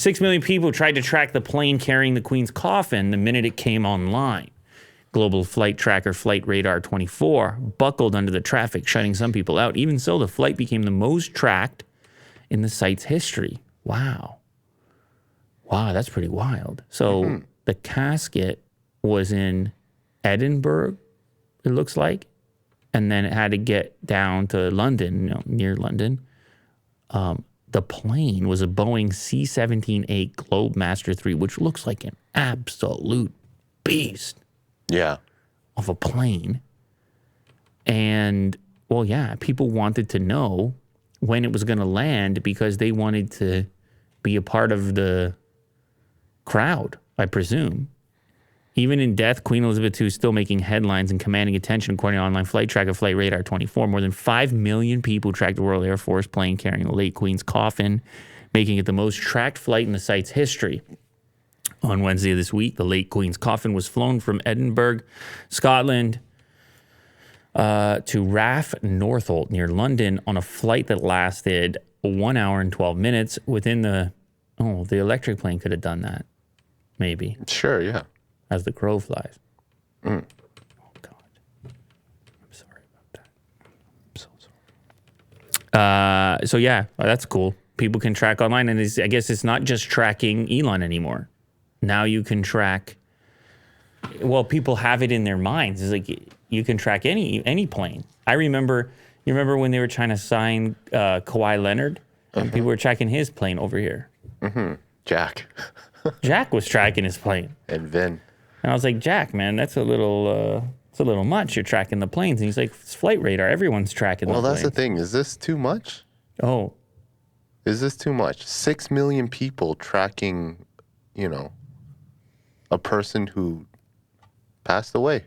6 million people tried to track the plane carrying the Queen's coffin the minute it came online. Global flight tracker Flight Radar 24 buckled under the traffic, shutting some people out. Even so, the flight became the most tracked in the site's history. Wow. Wow, that's pretty wild. So the casket was in Edinburgh, it looks like, and then it had to get down to London, near London. The plane was a Boeing C-17A Globemaster III, which looks like an absolute beast. Yeah. Of a plane. And, well, yeah, people wanted to know when it was going to land because they wanted to be a part of the crowd, I presume. Even in death, Queen Elizabeth II is still making headlines and commanding attention, according to online flight tracker Flight Radar 24. More than 5 million people tracked the Royal Air Force plane carrying the late Queen's coffin, making it the most tracked flight in the site's history. On Wednesday of this week, the late Queen's coffin was flown from Edinburgh, Scotland, to RAF Northolt near London on a flight that lasted 1 hour and 12 minutes. The electric plane could have done that, maybe. Sure, yeah. As the crow flies. Oh, God. I'm sorry about that. I'm so sorry. So, yeah, that's cool. People can track online, and I guess it's not just tracking Elon anymore. Now you can track, well, people have it in their minds. It's like you can track any plane. You remember when they were trying to sign Kawhi Leonard? And people were tracking his plane over here. Jack. Jack was tracking his plane. And Vin. And I was like, Jack, man, that's a little much. You're tracking the planes. And he's like, it's flight radar. Everyone's tracking the planes. Well, that's the thing. Is this too much? Oh. Is this too much? 6 million people tracking, a person who passed away.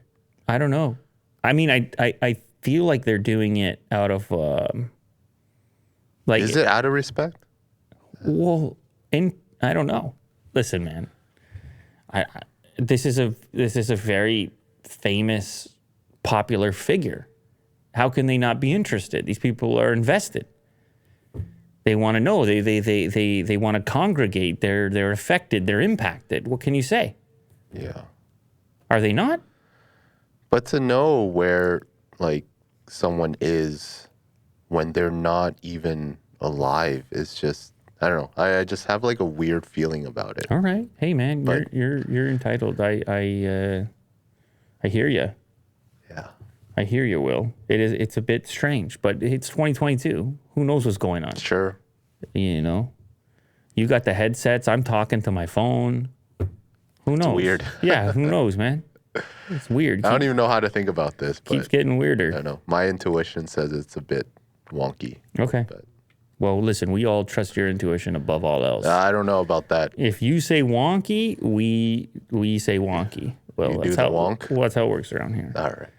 I don't know. I mean, I feel like they're doing it out of Is it out of respect? Well, I don't know. Listen, man. This is a very famous, popular figure. How can they not be interested? These people are invested. They want to know. They want to congregate. They're affected. They're impacted. What can you say? Yeah. Are they not? But to know where someone is when they're not even alive is just, I don't know. I just have a weird feeling about it. All right. Hey man, you're entitled. I hear you. Yeah. I hear you, Will. It's a bit strange, but it's 2022. Who knows what's going on? Sure. You got the headsets. I'm talking to my phone. Who knows? It's weird. Yeah, who knows, man? It's weird. I don't even know how to think about this. But Keeps getting weirder. I don't know. My intuition says it's a bit wonky. Okay. But well, listen, we all trust your intuition above all else. I don't know about that. If you say wonky, we say wonky. Well, you do the wonk? Well, that's how it works around here. All right.